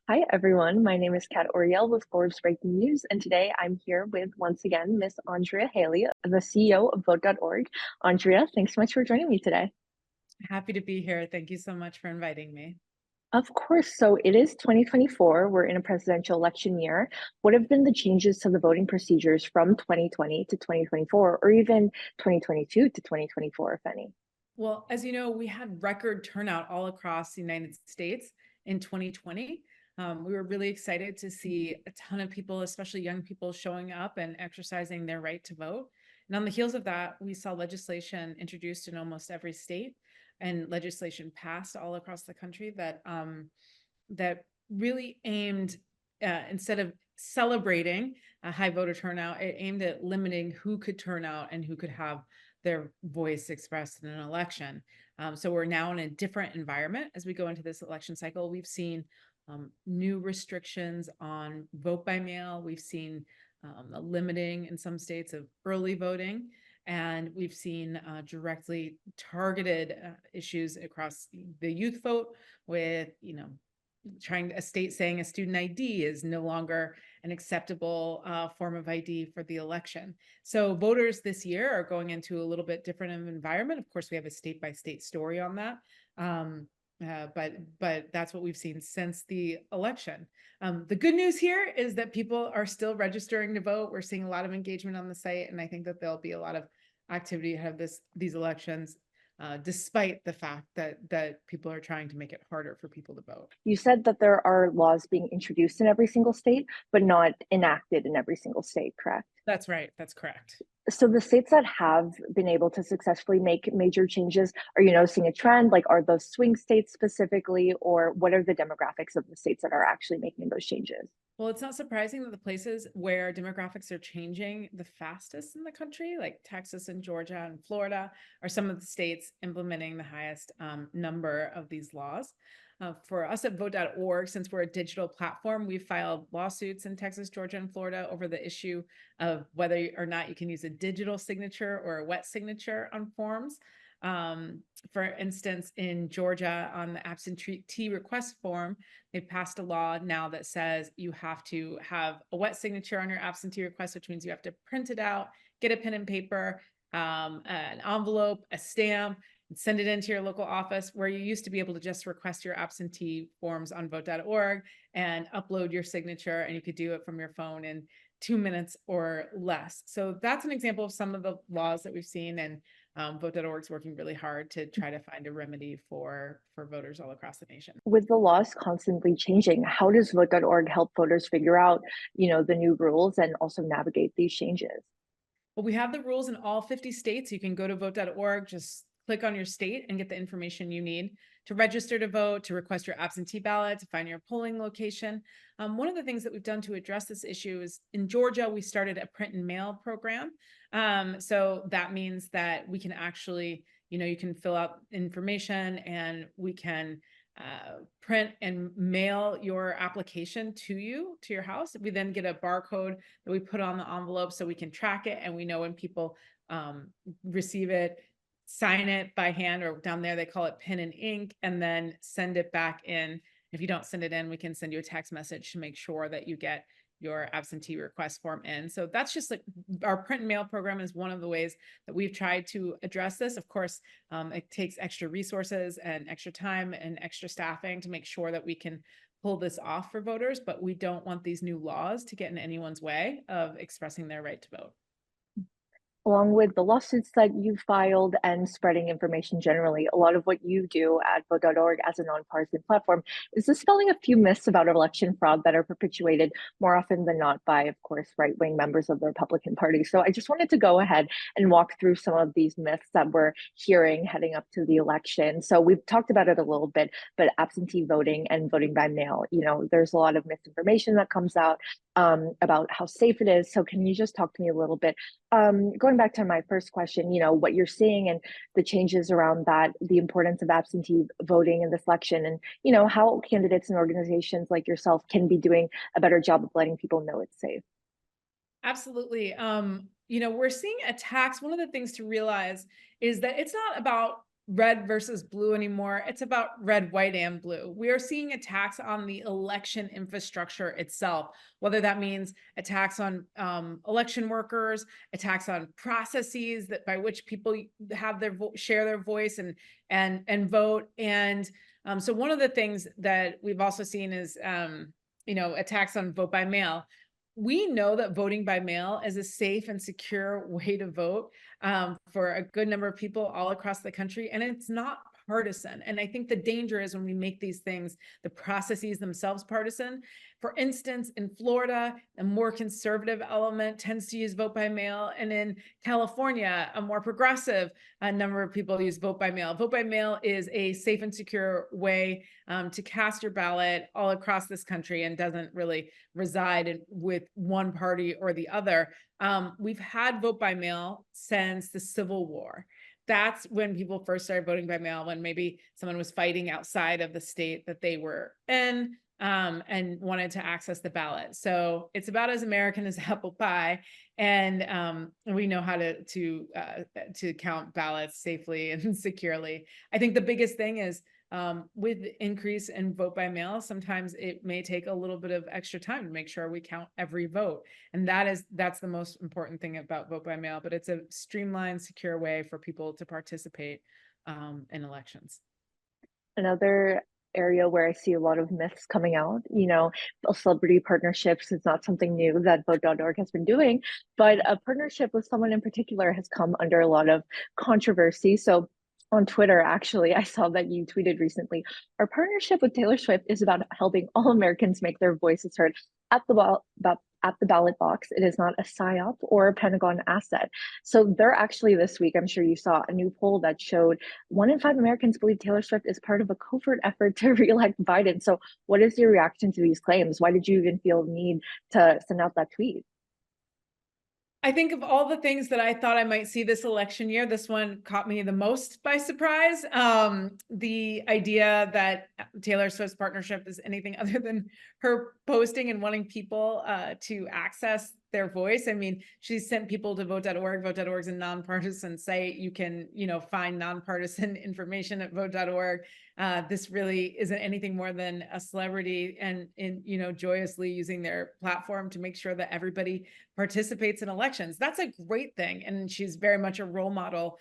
Hi, everyone. My name is Cat Oriel with Forbes Breaking News, and today I'm here with, once again, Miss Andrea Hailey, the CEO of Vote.org. Andrea, thanks so much for joining me today. Happy to be here. Thank you so much for inviting me. Of course. So it is 2024. We're in a presidential election year. What have been the changes to the voting procedures from 2020 to 2024, or even 2022 to 2024, if any? Well, as you know, we had record turnout all across the United States in 2020. We were really excited to see a ton of people, especially young people, showing up and exercising their right to vote. And on the heels of that, we saw legislation introduced in almost every state and legislation passed all across the country that really aimed, instead of celebrating a high voter turnout, it aimed at limiting who could turn out and who could have their voice expressed in an election. So we're now in a different environment as we go into this election cycle. We've seen new restrictions on vote by mail. We've seen a limiting in some states of early voting. And we've seen directly targeted issues across the youth vote with, trying a state saying a student ID is no longer an acceptable form of ID for the election. So voters this year are going into a little bit different of an environment. Of course, we have a state by state story on that. But that's what we've seen since the election. The good news here is that people are still registering to vote. We're seeing a lot of engagement on the site, and I think that there'll be a lot of activity ahead of these elections, despite the fact that people are trying to make it harder for people to vote. You said that there are laws being introduced in every single state, but not enacted in every single state, correct? That's right. That's correct. So the states that have been able to successfully make major changes, are you noticing a trend? Like, are those swing states specifically, or what are the demographics of the states that are actually making those changes? Well, it's not surprising that the places where demographics are changing the fastest in the country, like Texas and Georgia and Florida, are some of the states implementing the highest number of these laws. For us at Vote.org, since we're a digital platform, we've filed lawsuits in Texas, Georgia, and Florida over the issue of whether or not you can use a digital signature or a wet signature on forms. For instance, in Georgia, on the absentee request form, they passed a law now that says you have to have a wet signature on your absentee request, which means you have to print it out, get a pen and paper, an envelope, a stamp, and send it into your local office, where you used to be able to just request your absentee forms on Vote.org and upload your signature, and you could do it from your phone in 2 minutes or less. So that's an example of some of the laws that we've seen, and Vote.org is working really hard to try to find a remedy for voters all across the nation. With the laws constantly changing, how does Vote.org help voters figure out, the new rules and also navigate these changes? Well, we have the rules in all 50 states. You can go to vote.org, just click on your state and get the information you need to register to vote, to request your absentee ballot, to find your polling location. One of the things that we've done to address this issue is in Georgia, we started a print and mail program. So that means that we can actually, you can fill out information and we can print and mail your application to your house. We then get a barcode that we put on the envelope so we can track it, and we know when people receive it, sign it by hand, or down there they call it pen and ink, and then send it back in. If you don't send it in, we can send you a text message to make sure that you get your absentee request form in. So that's just like our print and mail program is one of the ways that we've tried to address this. Of course, it takes extra resources and extra time and extra staffing to make sure that we can pull this off for voters, but we don't want these new laws to get in anyone's way of expressing their right to vote. Along with the lawsuits that you filed and spreading information generally, a lot of what you do at Vote.org as a nonpartisan platform is dispelling a few myths about election fraud that are perpetuated more often than not by, of course, right-wing members of the Republican Party. So I just wanted to go ahead and walk through some of these myths that we're hearing heading up to the election. So we've talked about it a little bit, but absentee voting and voting by mail, there's a lot of misinformation that comes out about how safe it is. So can you just talk to me a little bit, going back to my first question, what you're seeing and the changes around that, the importance of absentee voting in this election, and, how candidates and organizations like yourself can be doing a better job of letting people know it's safe? Absolutely. We're seeing attacks. One of the things to realize is that it's not about red versus blue anymore. It's about red, white, and blue. We are seeing attacks on the election infrastructure itself, whether that means attacks on election workers, attacks on processes that by which people have their share their voice and vote. And so one of the things that we've also seen is attacks on vote by mail. We know that voting by mail is a safe and secure way to vote for a good number of people all across the country, and it's not partisan. And I think the danger is when we make these things, the processes themselves partisan. For instance, in Florida, a more conservative element tends to use vote by mail, and in California, a more progressive number of people use vote by mail. Vote by mail is a safe and secure way to cast your ballot all across this country and doesn't really reside with one party or the other. We've had vote by mail since the Civil War. That's when people first started voting by mail, when maybe someone was fighting outside of the state that they were in and wanted to access the ballot. So it's about as American as apple pie. And we know how to count ballots safely and securely. I think the biggest thing is with increase in vote by mail, sometimes it may take a little bit of extra time to make sure we count every vote. And that's the most important thing about vote by mail, but it's a streamlined, secure way for people to participate in elections. Another area where I see a lot of myths coming out, celebrity partnerships is not something new that Vote.org has been doing, but a partnership with someone in particular has come under a lot of controversy. So on Twitter, actually, I saw that you tweeted recently, our partnership with Taylor Swift is about helping all Americans make their voices heard at the ballot box. It is not a PSYOP or a Pentagon asset. So they're actually this week, I'm sure you saw a new poll that showed 1 in 5 Americans believe Taylor Swift is part of a covert effort to reelect Biden. So what is your reaction to these claims? Why did you even feel the need to send out that tweet? I think of all the things that I thought I might see this election year, this one caught me the most by surprise. The idea that Taylor Swift's partnership is anything other than her posting and wanting people to access their voice. I mean, she sent people to Vote.org. Vote.org is a nonpartisan site. You can, find nonpartisan information at Vote.org. This really isn't anything more than a celebrity and joyously using their platform to make sure that everybody participates in elections. That's a great thing. And she's very much a role model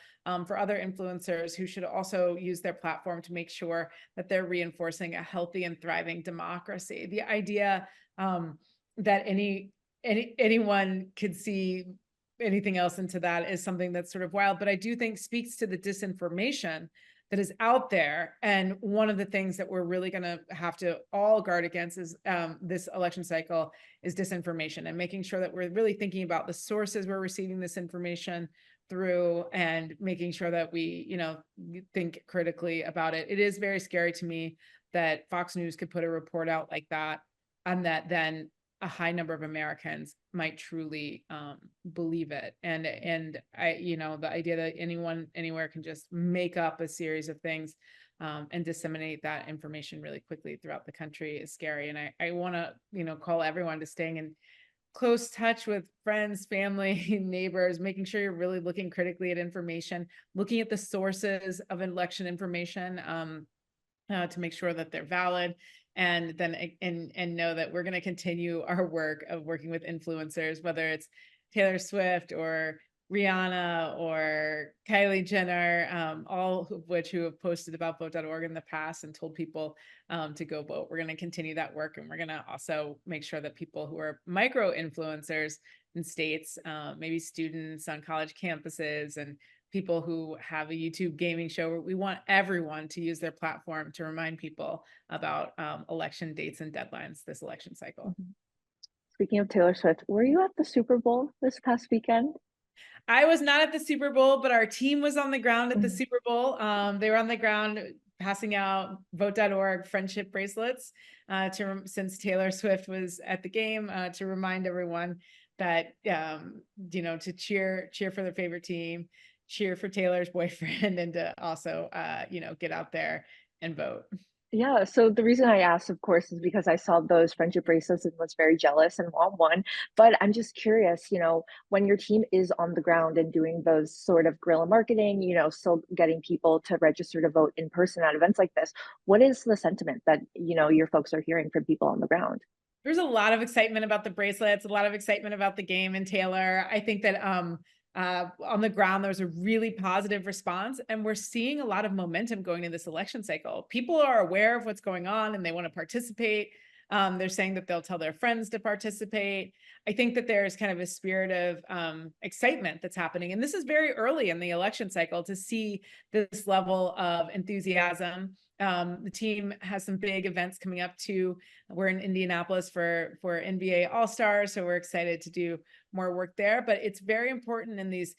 for other influencers who should also use their platform to make sure that they're reinforcing a healthy and thriving democracy. The idea that anyone could see anything else into that is something that's sort of wild, but I do think speaks to the disinformation that is out there. And one of the things that we're really going to have to all guard against is this election cycle is disinformation, and making sure that we're really thinking about the sources we're receiving this information through and making sure that we, think critically about it. It is very scary to me that Fox News could put a report out like that, and that then a high number of Americans might truly believe it. And I, the idea that anyone anywhere can just make up a series of things and disseminate that information really quickly throughout the country is scary. And I want to, call everyone to staying in close touch with friends, family, neighbors, making sure you're really looking critically at information, looking at the sources of election information to make sure that they're valid. And then and know that we're going to continue our work of working with influencers, whether it's Taylor Swift or Rihanna or Kylie Jenner, all of which who have posted about Vote.org in the past and told people to go vote. We're going to continue that work, and we're going to also make sure that people who are micro influencers in states, maybe students on college campuses and people who have a YouTube gaming show, we want everyone to use their platform to remind people about election dates and deadlines this election cycle. Speaking of Taylor Swift, were you at the Super Bowl this past weekend? I was not at the Super Bowl, but our team was on the ground at the Super Bowl. They were on the ground passing out Vote.org friendship bracelets since Taylor Swift was at the game, to remind everyone that, to cheer for their favorite team, cheer for Taylor's boyfriend, and to also, get out there and vote. Yeah, so the reason I asked, of course, is because I saw those friendship bracelets and was very jealous and want one. But I'm just curious, when your team is on the ground and doing those sort of guerrilla marketing, still getting people to register to vote in person at events like this, what is the sentiment that, your folks are hearing from people on the ground? There's a lot of excitement about the bracelets, a lot of excitement about the game and Taylor. I think that on the ground, there was a really positive response, and we're seeing a lot of momentum going into this election cycle. People are aware of what's going on and they want to participate. They're saying that they'll tell their friends to participate. I think that there's kind of a spirit of excitement that's happening. And this is very early in the election cycle to see this level of enthusiasm. The team has some big events coming up too. We're in Indianapolis for NBA All-Stars, so we're excited to do more work there. But it's very important in these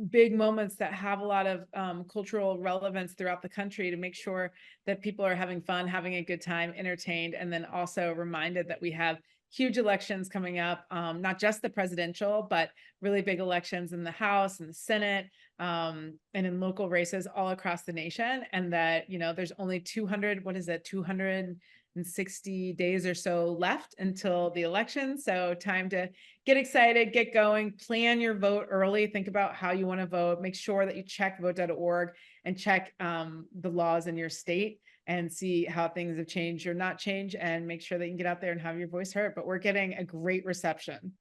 big moments that have a lot of cultural relevance throughout the country to make sure that people are having fun, having a good time, entertained, and then also reminded that we have huge elections coming up, not just the presidential, but really big elections in the House and the Senate, and in local races all across the nation. And that, there's only 260 days or so left until the election. So time to get excited, get going, plan your vote early, think about how you want to vote, make sure that you check vote.org and check the laws in your state and see how things have changed or not changed, and make sure that you can get out there and have your voice heard. But we're getting a great reception.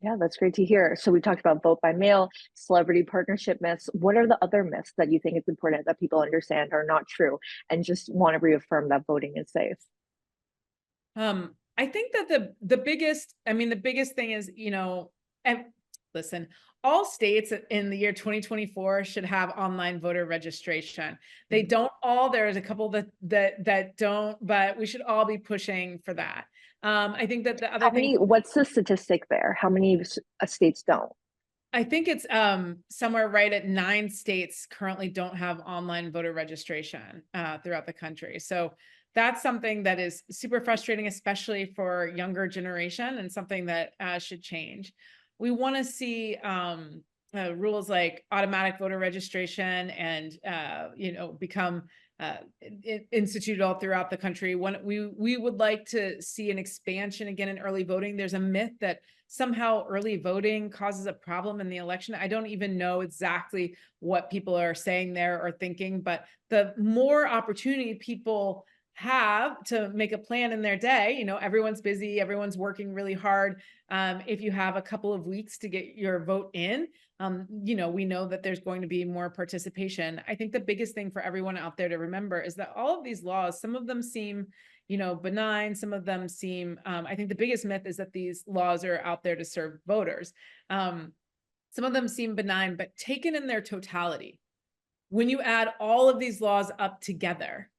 Yeah, that's great to hear. So we talked about vote by mail, celebrity partnership myths. What are the other myths that you think it's important that people understand are not true and just want to reaffirm that voting is safe? I think that the biggest thing is, and listen, all states in the year 2024 should have online voter registration. They Mhm. don't all. There's a couple that don't, but we should all be pushing for that. I think that the other thing, What's the statistic there? How many states don't? I think it's somewhere right at 9 states currently don't have online voter registration throughout the country. So that's something that is super frustrating, especially for younger generation, and something that should change. We want to see rules like automatic voter registration and become instituted all throughout the country. We would like to see an expansion again in early voting. There's a myth that somehow early voting causes a problem in the election. I don't even know exactly what people are saying there or thinking, but the more opportunity people have to make a plan in their day, everyone's busy, everyone's working really hard. If you have a couple of weeks to get your vote in, we know that there's going to be more participation. I think the biggest thing for everyone out there to remember is that all of these laws, some of them seem benign. Some of them seem, I think the biggest myth is that these laws are out there to serve voters. Some of them seem benign, but taken in their totality, when you add all of these laws up together,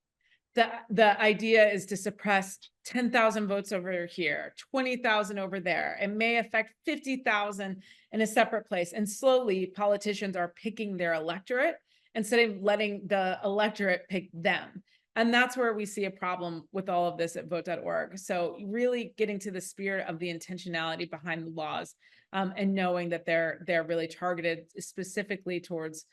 the idea is to suppress 10,000 votes over here, 20,000 over there. It may affect 50,000 in a separate place. And slowly politicians are picking their electorate instead of letting the electorate pick them. And that's where we see a problem with all of this at vote.org. So really getting to the spirit of the intentionality behind the laws, and knowing that they're really targeted specifically towards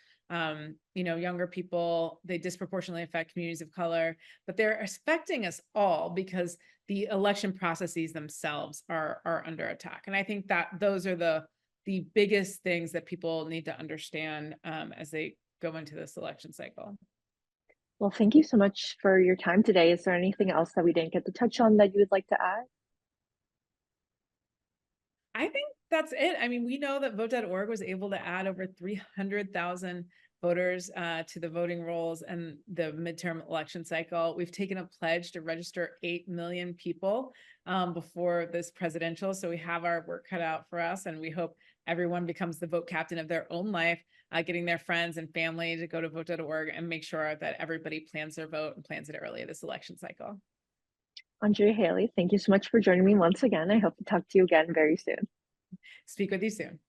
younger people. They disproportionately affect communities of color, but they're affecting us all because the election processes themselves are under attack. And I think that those are the biggest things that people need to understand as they go into this election cycle. Well, thank you so much for your time today. Is there anything else that we didn't get to touch on that you would like to add? I think that's it. I mean, we know that vote.org was able to add over 300,000 voters to the voting rolls and the midterm election cycle. We've taken a pledge to register 8 million people before this presidential. So we have our work cut out for us, and we hope everyone becomes the vote captain of their own life, getting their friends and family to go to vote.org and make sure that everybody plans their vote and plans it early this election cycle. Andrea Hailey, thank you so much for joining me once again. I hope to talk to you again very soon. Speak with you soon.